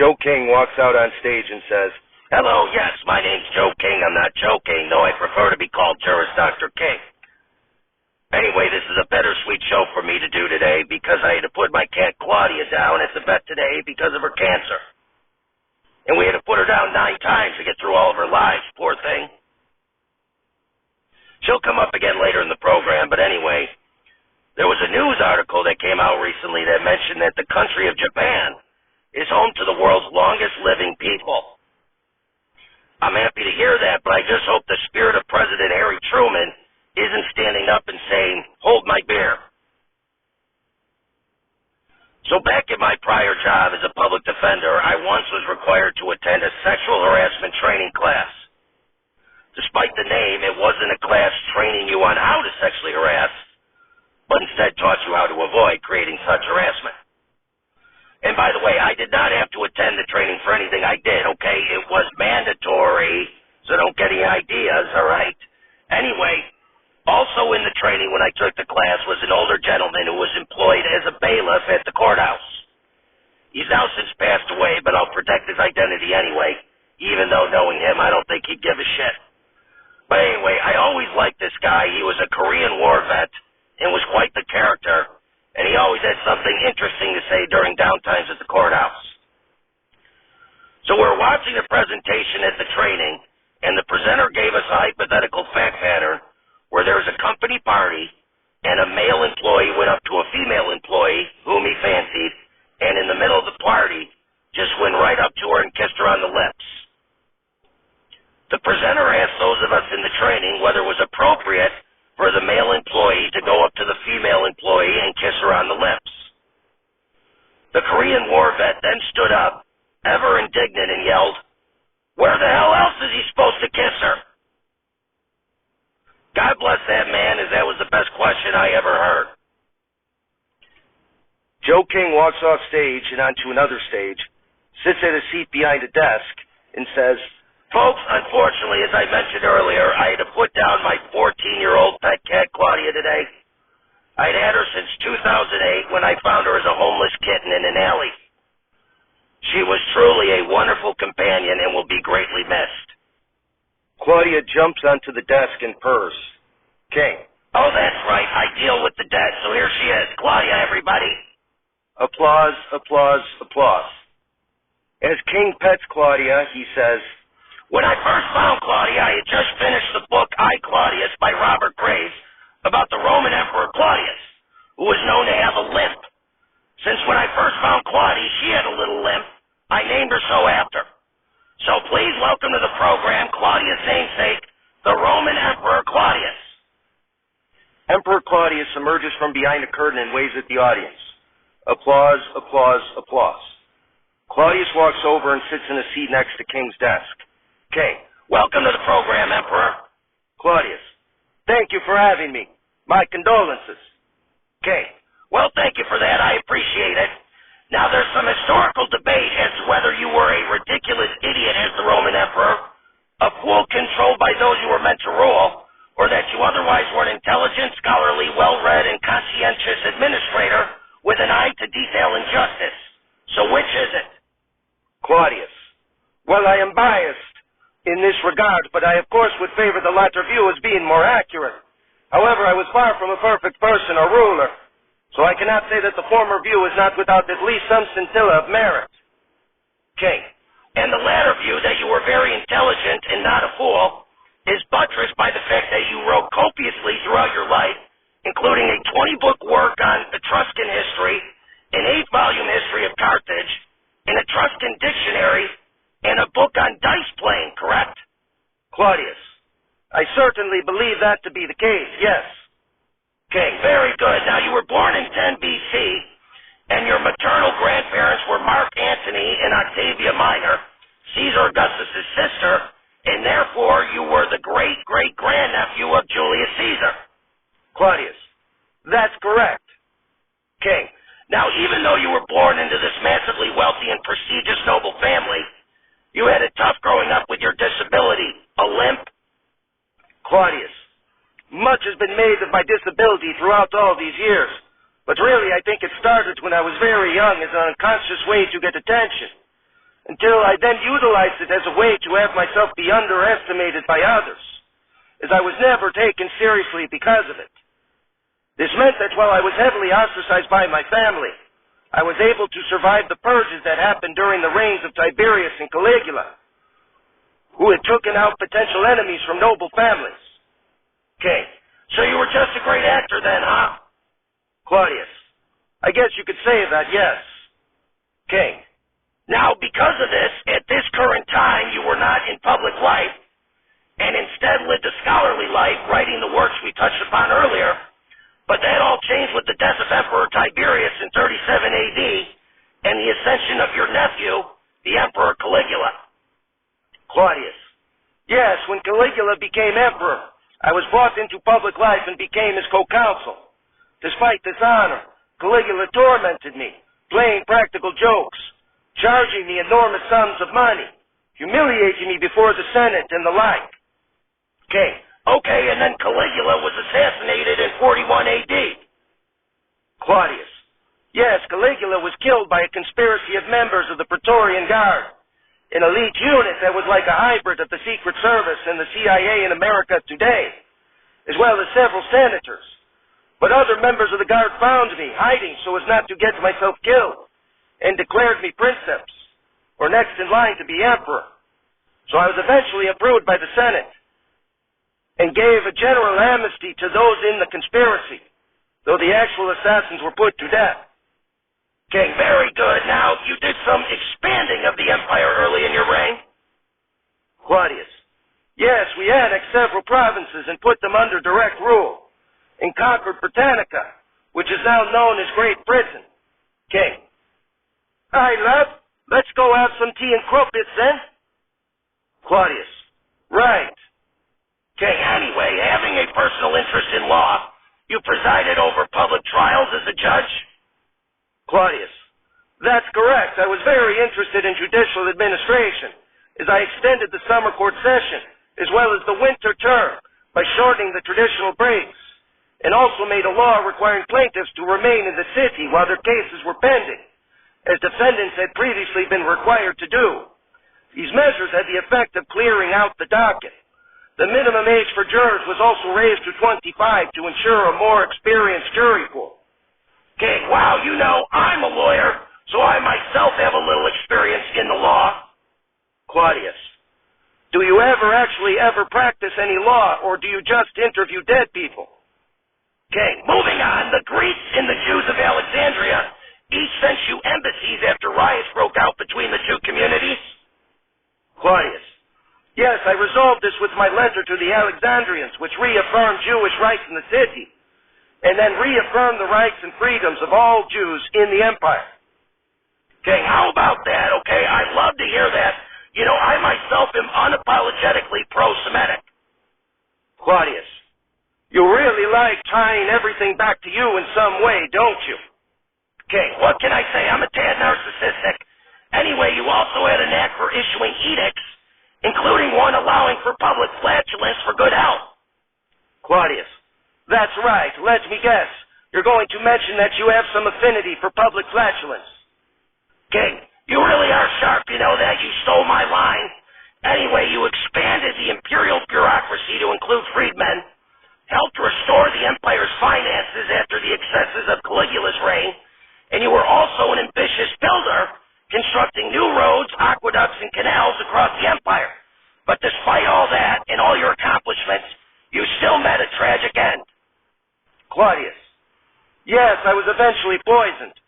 Joe King walks out on stage and says, "Hello, yes, my name's Joe King. I'm not joking, though I prefer to be called Juris Dr. King. Anyway, this is a bittersweet show for me to do today because I had to put my cat Claudia down at the vet today because of her cancer. And we had to put her down 9 times to get through all of her lives, poor thing. She'll come up again later in the program, but anyway, there was a news article that came out recently that mentioned that the country of Japan is home to the world's longest living people. I'm happy to hear that, but I just hope the spirit of President Harry Truman isn't standing up and saying, "Hold my beer." So back at my prior job as a public defender, I once was required to attend a sexual harassment training class. Despite the name, it wasn't a class training you on how to sexually harass, but instead taught you how to avoid creating such harassment. And by the way, I did not have to attend the training for anything I did, okay? It was mandatory, so don't get any ideas, all right? Anyway, also in the training when I took the class was an older gentleman who was employed as a bailiff at the courthouse. He's now since passed away, but I'll protect his identity anyway, even though knowing him, I don't think he'd give a shit. But anyway, I always liked this guy. He was a Korean War vet and was quite the character, and he always had something interesting to say during downtimes at the courthouse. So we're watching the presentation at the training, and the presenter gave us a hypothetical fact pattern where there was a company party, and a male employee went up to a female employee whom he fancied, and in the middle of the party, just went right up to her and kissed her on the lips. The presenter asked those of us in the training whether it was appropriate for the male employee to go up to the female employee and kiss her on the lips. The Korean War vet then stood up, ever indignant, and yelled, "Where the hell else is he supposed to kiss her?" God bless that man, as that was the best question I ever heard. Joe King walks off stage and onto another stage, sits at a seat behind a desk, and says, "Folks, unfortunately, as I mentioned earlier, I had to put down my 14-year-old pet cat, Claudia, today. I'd had her since 2008 when I found her as a homeless kitten in an alley. She was truly a wonderful companion and will be greatly missed." Claudia jumps onto the desk and purrs. King. "Oh, that's right. I deal with the dead. So here she is. Claudia, everybody." Applause, applause, applause. As King pets Claudia, he says, "When I first found Claudia, I had just finished the book I, Claudius by Robert Graves about the Roman Emperor Claudius, who was known to have a limp. Since when I first found Claudia, she had a little limp. I named her so after. So please welcome to the program Claudia's namesake, the Roman Emperor Claudius." Emperor Claudius emerges from behind a curtain and waves at the audience. Applause, applause, applause. Claudius walks over and sits in a seat next to King's desk. King. "Welcome to the program, Emperor." Claudius. "Thank you for having me. My condolences." King. "Well, thank you for that. I appreciate it. Now, there's some historical debate as to whether you were a ridiculous idiot as the Roman Emperor, a fool controlled by those you were meant to rule, or that you otherwise were an intelligent, scholarly, well-read, and conscientious administrator with an eye to detail and justice. So which is it?" Claudius. "Well, I am biased in this regard, but I of course would favor the latter view as being more accurate. However, I was far from a perfect person or ruler, so I cannot say that the former view is not without at least some scintilla of merit." King. "And the latter view, that you were very intelligent and not a fool, is buttressed by the fact that you wrote copiously throughout your life, including a 20-book work on Etruscan history, an 8-volume history of Carthage, an Etruscan dictionary, and a book on dice playing, correct?" Claudius. "I certainly believe that to be the case, yes." King. "Very good. Now, you were born in 10 BC, and your maternal grandparents were Mark Antony and Octavia Minor, Caesar Augustus' sister, and therefore you were the great-great-grandnephew of Julius Caesar." Claudius. "That's correct." King. "Now, even though you were born into this massively wealthy and prestigious noble family, you had it tough growing up with your disability, a limp." Claudius. "Much has been made of my disability throughout all these years, but really I think it started when I was very young as an unconscious way to get attention. until I then utilized it as a way to have myself be underestimated by others, as I was never taken seriously because of it. This meant that while I was heavily ostracized by my family, I was able to survive the purges that happened during the reigns of Tiberius and Caligula, who had taken out potential enemies from noble families. Okay, so you were just a great actor then, huh? Claudius, I guess you could say that, yes. Okay. Now, because of this, at this current time, you were not in public life, and instead lived a scholarly life, writing the works we touched upon earlier. But that all changed with the death of Emperor Tiberius in 37 AD and the ascension of your nephew, the Emperor Caligula. Claudius, yes, when Caligula became emperor, I was brought into public life and became his co-consul. Despite this honor, Caligula tormented me, playing practical jokes, charging me enormous sums of money, humiliating me before the Senate and the like. Okay, and then Caligula was assassinated in 41 AD. Claudius, yes, Caligula was killed by a conspiracy of members of the Praetorian Guard, an elite unit that was like a hybrid of the Secret Service and the CIA in America today, as well as several senators. But other members of the Guard found me, hiding so as not to get myself killed, and declared me princeps, or next in line to be emperor. So I was eventually approved by the Senate, and gave a general amnesty to those in the conspiracy, though the actual assassins were put to death. Okay, very good. Now, you did some expanding of the empire early in your reign. Claudius, yes, we annexed several provinces and put them under direct rule, and conquered Britannica, which is now known as Great Britain. Okay. Hi, love. Let's go have some tea and crumpets then. Claudius, right. Okay, anyway, having a personal interest in law, you presided over public trials as a judge? Claudius, that's correct. I was very interested in judicial administration, as I extended the summer court session, as well as the winter term, by shortening the traditional breaks, and also made a law requiring plaintiffs to remain in the city while their cases were pending, as defendants had previously been required to do. These measures had the effect of clearing out the docket. The minimum age for jurors was also raised to 25 to ensure a more experienced jury pool. Okay, wow, you know, I'm a lawyer, so I myself have a little experience in the law. Claudius, do you ever practice any law, or do you just interview dead people? Okay, moving on, the Greeks and the Jews of Alexandria each sent you embassies after riots broke out between the two communities? Claudius, yes, I resolved this with my letter to the Alexandrians, which reaffirmed Jewish rights in the city, and then reaffirmed the rights and freedoms of all Jews in the empire. Okay, how about that? Okay, I'd love to hear that. You know, I myself am unapologetically pro-Semitic. Claudius, you really like tying everything back to you in some way, don't you? Okay, what can I say? I'm a tad narcissistic. Anyway, you also had a knack for issuing edicts, including one allowing for public flatulence for good health. Claudius, that's right. Let me guess. You're going to mention that you have some affinity for public flatulence. Okay, you really are sharp, you know that. You stole my line. Anyway, you expanded the imperial bureaucracy to include freedmen, helped restore the empire's finances after the excesses of Caligula's reign, and you were also an ambitious builder, constructing new roads, aqueducts, and canals across the empire. But despite all that and all your accomplishments, you still met a tragic end. Claudius, yes, I was eventually poisoned.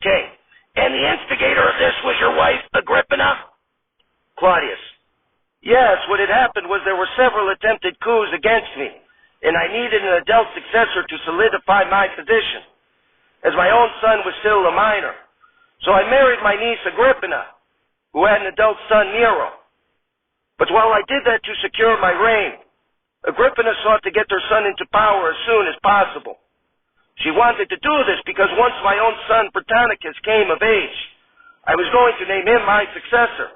Okay, and the instigator of this was your wife, Agrippina? Claudius, yes, what had happened was there were several attempted coups against me, and I needed an adult successor to solidify my position, as my own son was still a minor. So I married my niece Agrippina, who had an adult son, Nero. But while I did that to secure my reign, Agrippina sought to get her son into power as soon as possible. She wanted to do this because once my own son Britannicus came of age, I was going to name him my successor.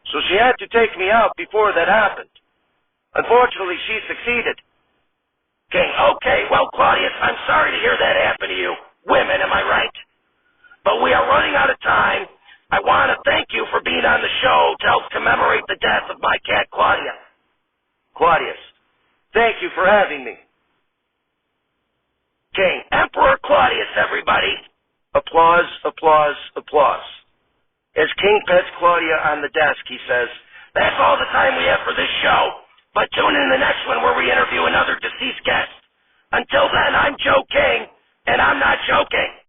So she had to take me out before that happened. Unfortunately, she succeeded. Okay, well, Claudius, I'm sorry to hear that happen to you. Women, am I right? But we are running out of time, I want to thank you for being on the show to help commemorate the death of my cat, Claudia. Claudius, thank you for having me. King, Emperor Claudius, everybody. Applause, applause, applause. As King pets Claudia on the desk, he says, "That's all the time we have for this show, but tune in the next one where we interview another deceased guest. Until then, I'm Joe King, and I'm not joking."